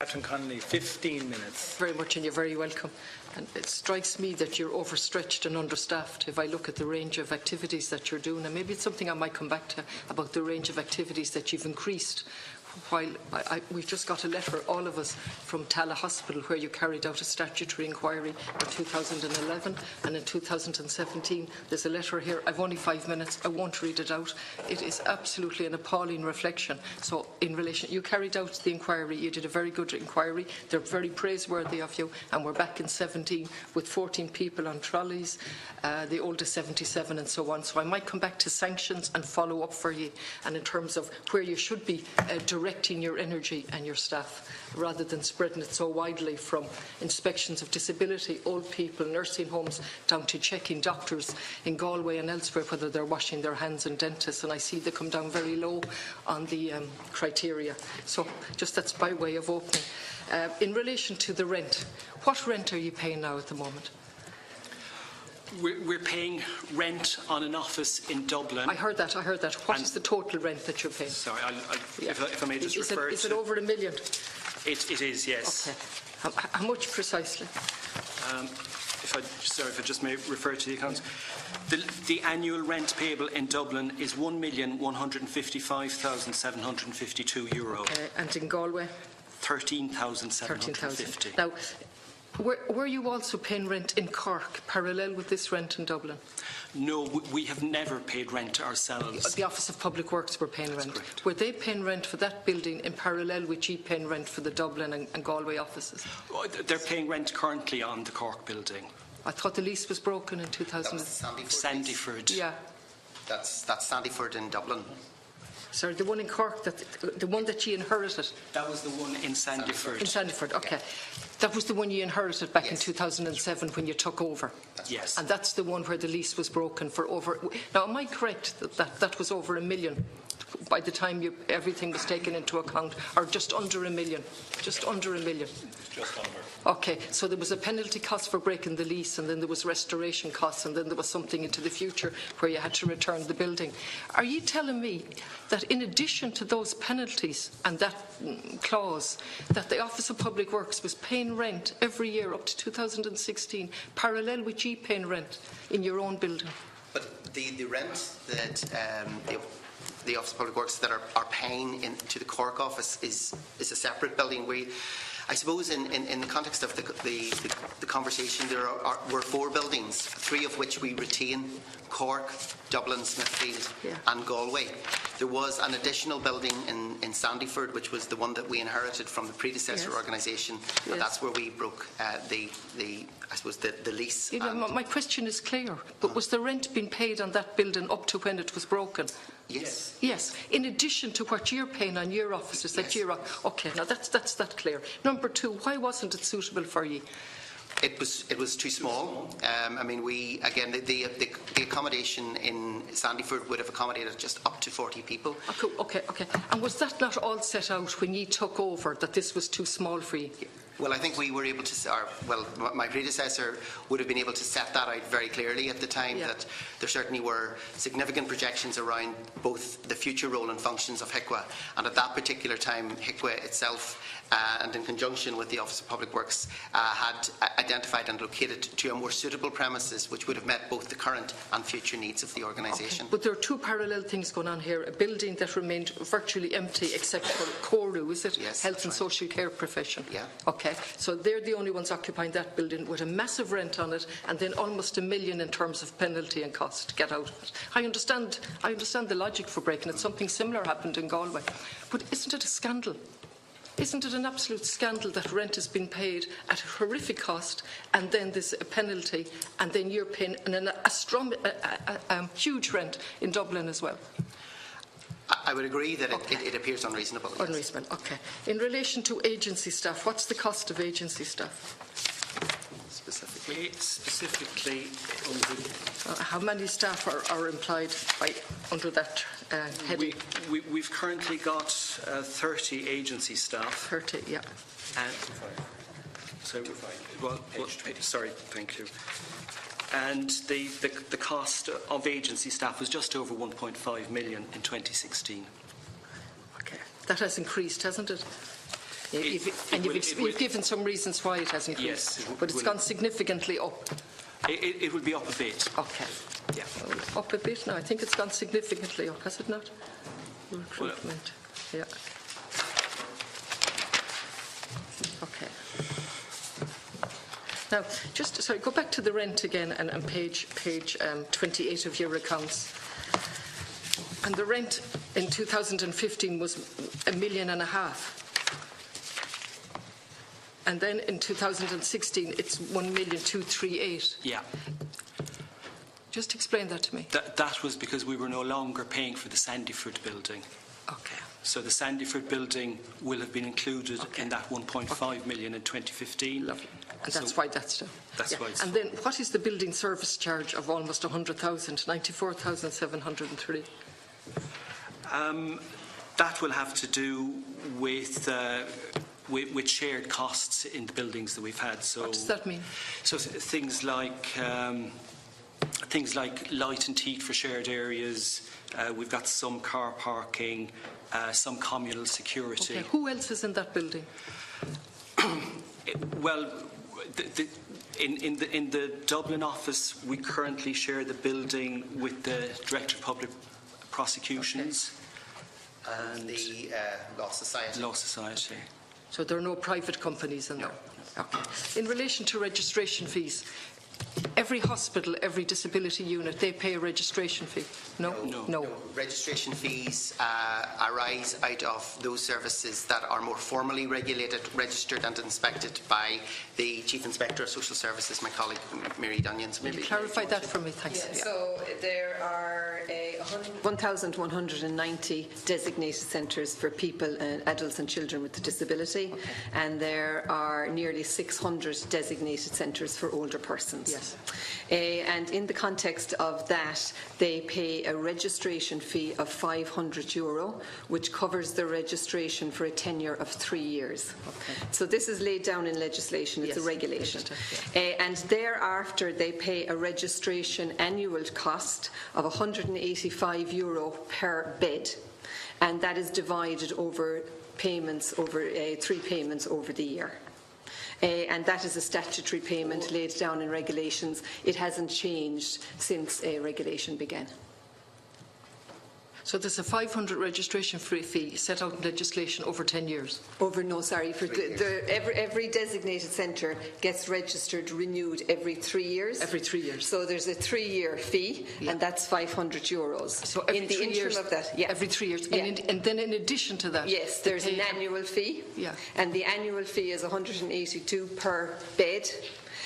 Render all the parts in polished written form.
Connolly, 15 minutes. Very much, and you're very welcome. And it strikes me that you're overstretched and understaffed if I look at the range of activities that you're doing. And maybe it's something I might come back to about the range of activities that you've increased. While we've just got a letter, all of us, from Tala Hospital, where you carried out a statutory inquiry in 2011 and in 2017. There's a letter here. I've only 5 minutes. I won't read it out. It is absolutely an appalling reflection. So in relation, you carried out the inquiry. You did a very good inquiry. They're very praiseworthy of you. And we're back in 17 with 14 people on trolleys, the oldest 77 and so on. So I might come back to sanctions and follow up for you. And in terms of where you should be directing your energy and your staff, rather than spreading it so widely, from inspections of disability, old people, nursing homes, down to checking doctors in Galway and elsewhere whether they're washing their hands, and dentists, and I see they come down very low on the criteria. So just that's by way of opening. In relation to the rent, what rent are you paying now at the moment? We're paying rent on an office in Dublin. I heard that. What is the total rent that you're paying? Sorry, if I may just refer to... Is it over $1 million? It is, yes. Okay. How much precisely? If I just may refer to the accounts. The annual rent payable in Dublin is €1,155,752. Okay. And in Galway? 13,750. Now, were you also paying rent in Cork, parallel with this rent in Dublin? No, we have never paid rent ourselves. The Office of Public Works were paying rent. Correct. Were they paying rent for that building in parallel with you paying rent for the Dublin and Galway offices? They're paying rent currently on the Cork building. I thought the lease was broken in 2000. Sandiford. Yeah. That's Sandiford in Dublin. Sorry, the one in Cork, the one that you inherited? That was the one in Sandiford. In Sandiford, okay. Yeah. That was the one you inherited back in 2007 when you took over? Yes. And that's the one where the lease was broken for over... Now, am I correct that was over $1 million by the time everything was taken into account, or just under $1 million? Just under $1 million? Just under. Okay, so there was a penalty cost for breaking the lease, and then there was restoration costs, and then there was something into the future where you had to return the building. Are you telling me that in addition to those penalties and that clause, that the Office of Public Works was paying rent every year up to 2016, parallel with you paying rent in your own building? But the rent that the Office of Public Works that are paying to the Cork office is a separate building. I suppose in the context of the conversation, were 4 buildings, 3 of which we retain: Cork, Dublin, Smithfield and Galway. There was an additional building in Sandiford, which was the one that we inherited from the predecessor organisation, and that's where we broke the lease. You know, my question is clear, but was the rent being paid on that building up to when it was broken? Yes. Yes. In addition to what you're paying on your offices, that you're... Okay, now that's that clear. Number 2, why wasn't it suitable for you? It was too small. I mean, the accommodation in Sandiford would have accommodated just up to 40 people. Okay. And was that not all set out when you took over, that this was too small for you? Well, I think we were able to, my predecessor would have been able to set that out very clearly at the time, that there certainly were significant projections around both the future role and functions of HIQA, and at that particular time, HIQA itself, and in conjunction with the Office of Public Works, had identified and located to a more suitable premises which would have met both the current and future needs of the organisation. Okay. But there are 2 parallel things going on here. A building that remained virtually empty except for CORU, is it? Yes, Health and Social Care Profession. Yeah. Okay, so they're the only ones occupying that building with a massive rent on it, and then almost $1 million in terms of penalty and cost to get out of it. I understand the logic for breaking it. Something similar happened in Galway. But isn't it a scandal? Isn't it an absolute scandal that rent has been paid at a horrific cost, and then there's a penalty, and then you're paying a huge rent in Dublin as well? I would agree that it appears unreasonable. Yes. Unreasonable, okay. In relation to agency staff, what's the cost of agency staff? Specifically, how many staff are employed under that heading? We've currently got 30 agency staff. 30, yeah. And sorry, thank you. And the cost of agency staff was just over 1.5 million in 2016. Okay, that has increased, hasn't it? You've given some reasons why it hasn't increased. Yes. But it's gone significantly up. It will be up a bit. Okay. Yeah. Up a bit now. I think it's gone significantly up, has it not? Recruitment. Yeah. Okay. Now, go back to the rent again and page 28 of your accounts. And the rent in 2015 was $1.5 million. And then in 2016, it's 1,238,000. Yeah. Just explain that to me. That was because we were no longer paying for the Sandyford building. Okay. So the Sandyford building will have been included in that 1.5 million in 2015. Lovely. And that's why that's done. That's why it's... And then what is the building service charge of almost 100,000, 94,703? That will have to do with shared costs in the buildings that we've had. So, what does that mean? So things like light and heat for shared areas. We've got some car parking, some communal security. Okay. Who else is in that building? Well, in the Dublin office, we currently share the building with the Director of Public Prosecutions. Okay. And the Law Society. Law Society. So there are no private companies in there? No. Okay. In relation to registration fees, every hospital, every disability unit, they pay a registration fee? No. Registration fees arise out of those services that are more formally regulated, registered and inspected by the Chief Inspector of Social Services, my colleague Mary Dunyans. Maybe clarify that for me, thanks. Yeah, so there are 1,190 designated centres for people, adults and children with a disability, and there are nearly 600 designated centres for older persons. Yes. And in the context of that, they pay a registration fee of €500, which covers the registration for a tenure of 3 years. Okay. So this is laid down in legislation, it's a regulation. And thereafter, they pay a registration annual cost of €185 per bed, and that is divided over payments, over 3 payments over the year. And that is a statutory payment laid down in regulations. It hasn't changed since regulation began. So there's a 500 registration fee set out in legislation over 10 years? For every designated centre gets registered, renewed every 3 years. Every 3 years. So there's a 3-year fee, and that's €500. So every in the 3 interim years, of that, yeah. Every 3 years. Yeah. And then in addition to that, yes, there's an annual fee. Yeah. And the annual fee is $182 per bed.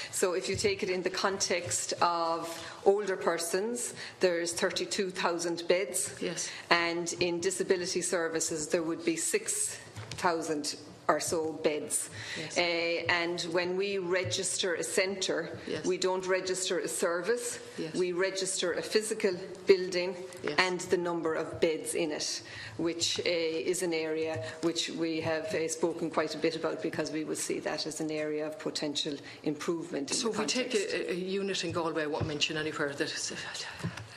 So if you take it in the context of older persons, there's 32,000 beds. Yes. And in disability services, there would be 6,000 or so beds. Yes. And when we register a centre, yes. we don't register a service, yes. we register a physical building, yes. and the number of beds in it, which is an area which we have spoken quite a bit about, because we will see that as an area of potential improvement. So if we take a unit in Galway, I won't mention anywhere, that is,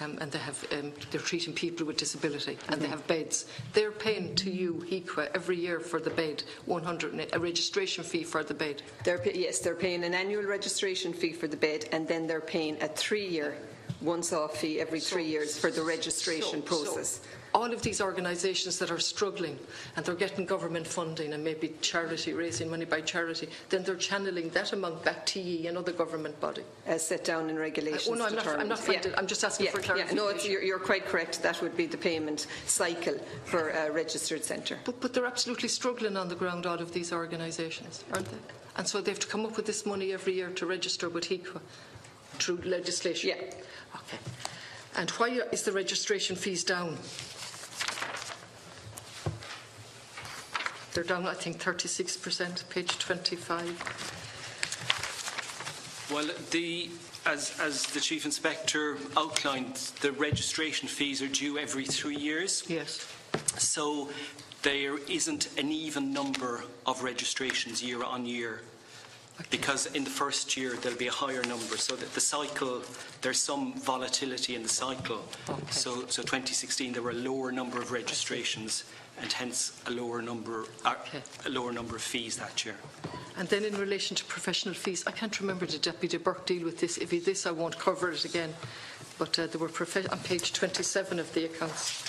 and they have, they're treating people with disability, and they have beds. They're paying to you, HIQA, every year for the bed, a registration fee for the bed. Yes, they're paying an annual registration fee for the bed, and then they're paying a 3-year once-off fee every 3 years for the registration process. All of these organisations that are struggling and they're getting government funding and maybe charity, raising money by charity, then they're channeling that amount back to ye, another government body. As set down in regulations. I'm not I'm just asking for clarification. No, you're quite correct. That would be the payment cycle for a registered centre. But they're absolutely struggling on the ground, all of these organisations, aren't they? And so they have to come up with this money every year to register with HIQA through legislation. Yeah. Okay. And why is the registration fees down? They're down, I think, 36%, page 25. Well, as the Chief Inspector outlined, the registration fees are due every 3 years. Yes. So there isn't an even number of registrations year on year. Okay. Because in the first year there'll be a higher number, so that the cycle, there's some volatility in the cycle. Okay. So 2016 there were a lower number of registrations, and hence a lower number of fees that year. And then in relation to professional fees, I can't remember, did Deputy Burke deal with this? If he did, I won't cover it again. But there were on page 27 of the accounts.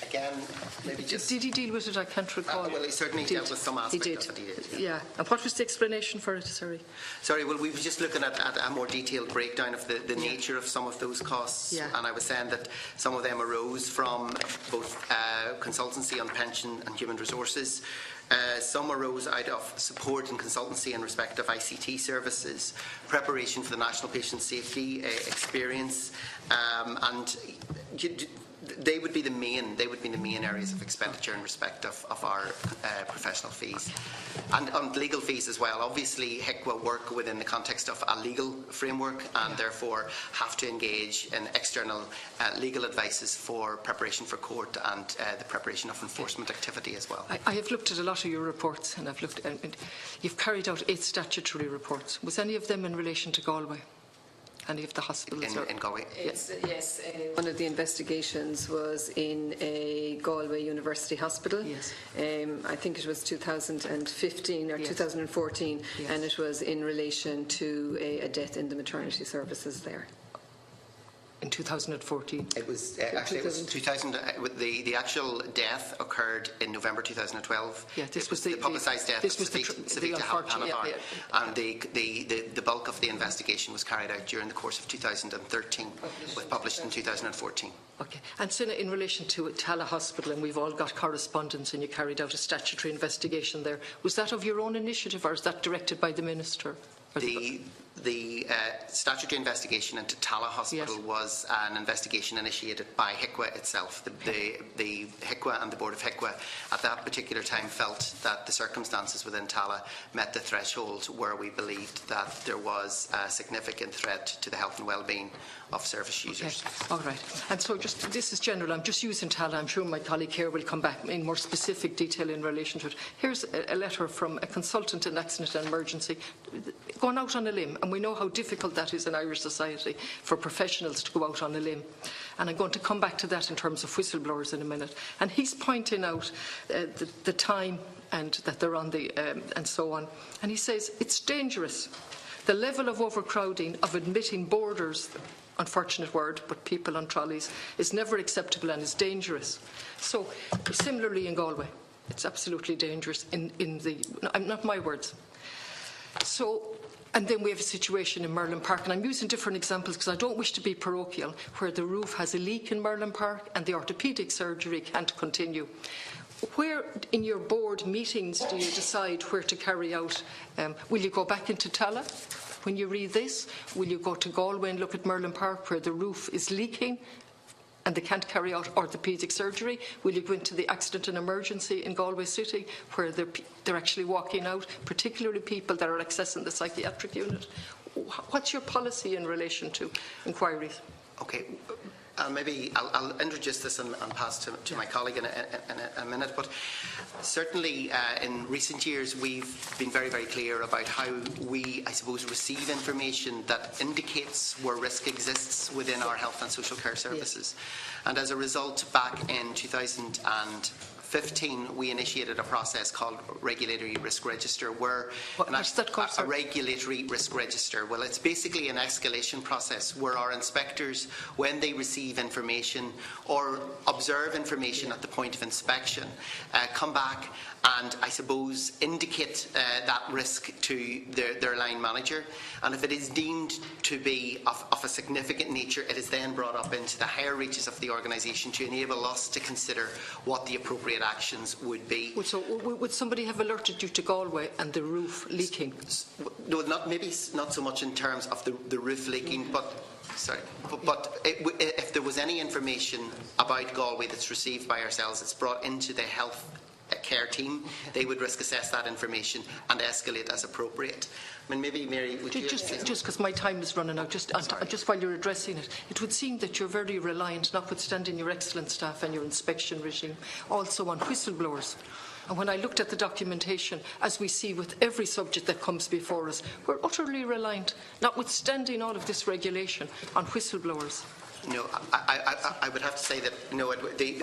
Again, maybe just... Did he deal with it? I can't recall. well, he certainly dealt with some aspect of it. He did. Yeah. And what was the explanation for it? Sorry. Sorry, well, we were just looking at a more detailed breakdown of the nature of some of those costs. Yeah. And I was saying that some of them arose from both consultancy on pension and human resources. Some arose out of support and consultancy in respect of ICT services, preparation for the National Patient Safety experience, and they would be the main areas of expenditure in respect of our professional fees. And on legal fees as well. Obviously, HIQA work within the context of a legal framework and therefore have to engage in external legal advices for preparation for court and the preparation of enforcement activity as well. I have looked at a lot of your reports, and you've carried out 8 statutory reports. Was any of them in relation to Galway? Any of the hospitals? In Galway? Yes. One of the investigations was in a Galway University Hospital. Yes. I think it was 2015 or 2014, and it was in relation to a death in the maternity services there. In 2014? It was actually it was 2000. The actual death occurred in November 2012. Yeah, this was the publicised death. This was the unfortunate. And the bulk of the investigation was carried out during the course of 2013, was published in 2014. Okay. And Sina, in relation to Tala Hospital, and we've all got correspondence, and you carried out a statutory investigation there. Was that of your own initiative, or is that directed by the Minister? The statutory investigation into Tala Hospital was an investigation initiated by HIQA itself. The HIQA and the Board of HIQA at that particular time felt that the circumstances within Tala met the threshold where we believed that there was a significant threat to the health and well-being of service users. Okay. All right. And so this is general. I'm just using Tala. I'm sure my colleague here will come back in more specific detail in relation to it. Here's a letter from a consultant in accident and emergency going out on a limb, and we know how difficult that is in Irish society for professionals to go out on a limb. And I'm going to come back to that in terms of whistleblowers in a minute. And he's pointing out the time and that they're on the and so on. And he says it's dangerous. The level of overcrowding, of admitting boarders, unfortunate word, but people on trolleys, is never acceptable and is dangerous. So, similarly in Galway, it's absolutely dangerous not my words. So, and then we have a situation in Merlin Park, and I'm using different examples because I don't wish to be parochial, where the roof has a leak in Merlin Park and the orthopaedic surgery can't continue. Where in your board meetings do you decide where to carry out? Will you go back into Tala when you read this? Will you go to Galway and look at Merlin Park where the roof is leaking and they can't carry out orthopaedic surgery? Will you go into the accident and emergency in Galway City where they're actually walking out, particularly people that are accessing the psychiatric unit? What's your policy in relation to inquiries? Okay. Maybe I'll introduce this and pass to my colleague in a minute, but certainly in recent years we've been very, very clear about how we, I suppose, receive information that indicates where risk exists within our health and social care services. Yes. And as a result, back in 2015, we initiated a process called Regulatory Risk Register, where what's that called, a regulatory risk register. Well, it's basically an escalation process where our inspectors, when they receive information or observe information at the point of inspection, come back and, I suppose, indicate that risk to their line manager. And if it is deemed to be of a significant nature, it is then brought up into the higher reaches of the organisation to enable us to consider what the appropriate actions would be. So would somebody have alerted you to Galway and the roof leaking? No, maybe not so much in terms of the roof leaking, but if there was any information about Galway that's received by ourselves, it's brought into the health care team, they would risk assess that information and escalate as appropriate. I mean, maybe Mary, would you just because my time is running out, just while you're addressing it, it would seem that you're very reliant, notwithstanding your excellent staff and your inspection regime, also on whistleblowers. And when I looked at the documentation, as we see with every subject that comes before us, we're utterly reliant, notwithstanding all of this regulation, on whistleblowers. No, I would have to say that no.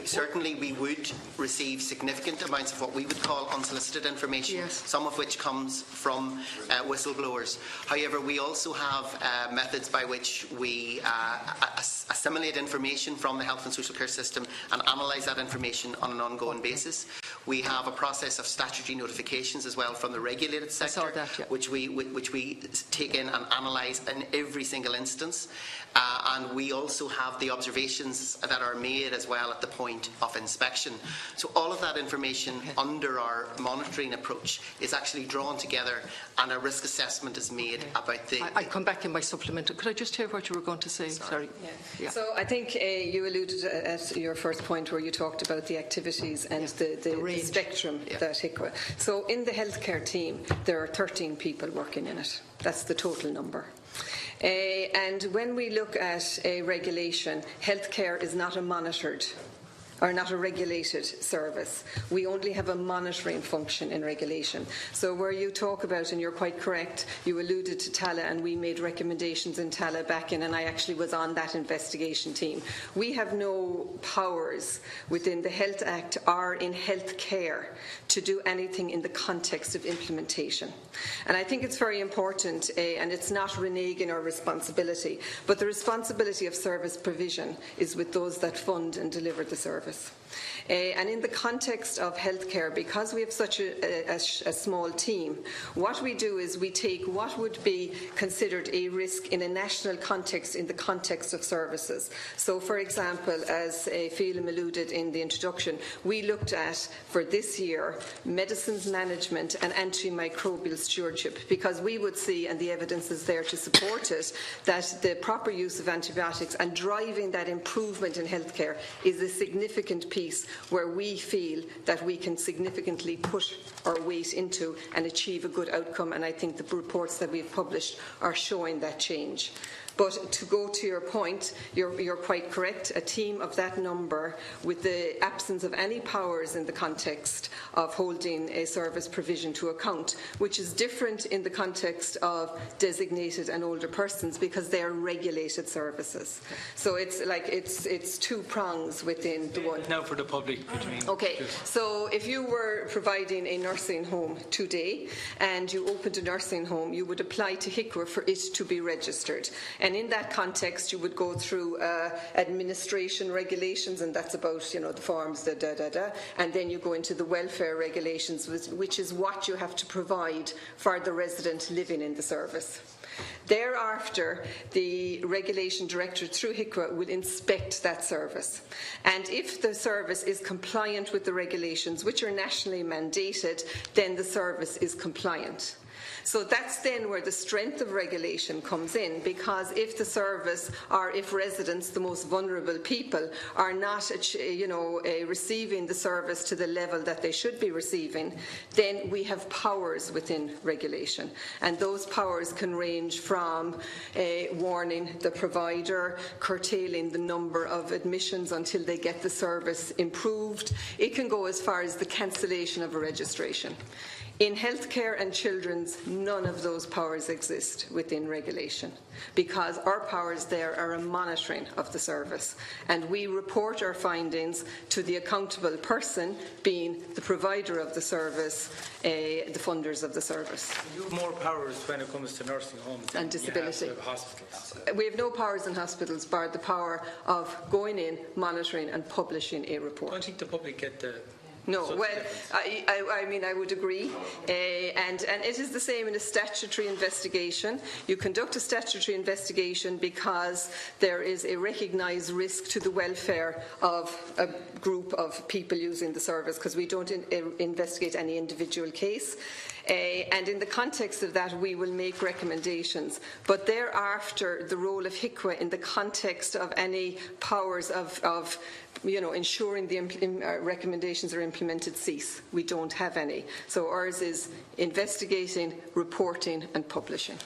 Certainly, we would receive significant amounts of what we would call unsolicited information. Yes. Some of which comes from whistleblowers. However, we also have methods by which we assimilate information from the health and social care system and analyse that information on an ongoing basis. We have a process of statutory notifications as well from the regulated sector, I saw that, yeah. which we take in and analyse in every single instance. And we also have the observations that are made as well at the point of inspection. So all of that information under our monitoring approach is actually drawn together, and a risk assessment is made about the... I'll come back in my supplemental. Could I just hear what you were going to say? Sorry. Yeah. So I think you alluded at your first point where you talked about the activities and the spectrum that HIQA. So in the healthcare team, there are 13 people working in it. That's the total number. And when we look at a regulation, healthcare is not a monitored or not a regulated service. We only have a monitoring function in regulation. So where you talk about, and you're quite correct, you alluded to TALA, and we made recommendations in TALA back in, and I actually was on that investigation team. We have no powers within the Health Act or in health care to do anything in the context of implementation. And I think it's very important, and it's not reneging our responsibility, but the responsibility of service provision is with those that fund and deliver the service. And in the context of healthcare, because we have such a small team, what we do is we take what would be considered a risk in a national context, in the context of services. So, for example, as Phelim alluded in the introduction, we looked at, for this year, medicines management and antimicrobial stewardship, because we would see, and the evidence is there to support it, that the proper use of antibiotics and driving that improvement in healthcare is a significant piece where we feel that we can significantly put our weight into and achieve a good outcome, and I think the reports that we've published are showing that change. But to go to your point, you're quite correct. A team of that number, with the absence of any powers in the context of holding a service provision to account, which is different in the context of designated and older persons because they are regulated services. So it's like it's two prongs within the one. Now for the public, between. Okay, so if you were providing a nursing home today and you opened a nursing home, you would apply to HIQA for it to be registered. And in that context, you would go through administration regulations, and that's about, the forms, and then you go into the welfare regulations, which is what you have to provide for the resident living in the service. Thereafter, the regulation director through HIQA will inspect that service. And if the service is compliant with the regulations, which are nationally mandated, then the service is compliant. So that's then where the strength of regulation comes in, because if the service or if residents, the most vulnerable people, are not receiving the service to the level that they should be receiving, then we have powers within regulation. And those powers can range from warning the provider, curtailing the number of admissions until they get the service improved. It can go as far as the cancellation of a registration. In healthcare and children's, none of those powers exist within regulation, because our powers there are a monitoring of the service, and we report our findings to the accountable person, being the provider of the service, the funders of the service. You have more powers when it comes to nursing homes and disability. You have hospitals. We have no powers in hospitals bar the power of going in, monitoring and publishing a report. I don't think the public get the... No, well, I would agree. And it is the same in a statutory investigation. You conduct a statutory investigation because there is a recognised risk to the welfare of a group of people using the service, because we don't investigate any individual case. And in the context of that, we will make recommendations. But thereafter, the role of HIQA in the context of any powers of ensuring the recommendations are implemented cease. We don't have any. So ours is investigating, reporting and publishing.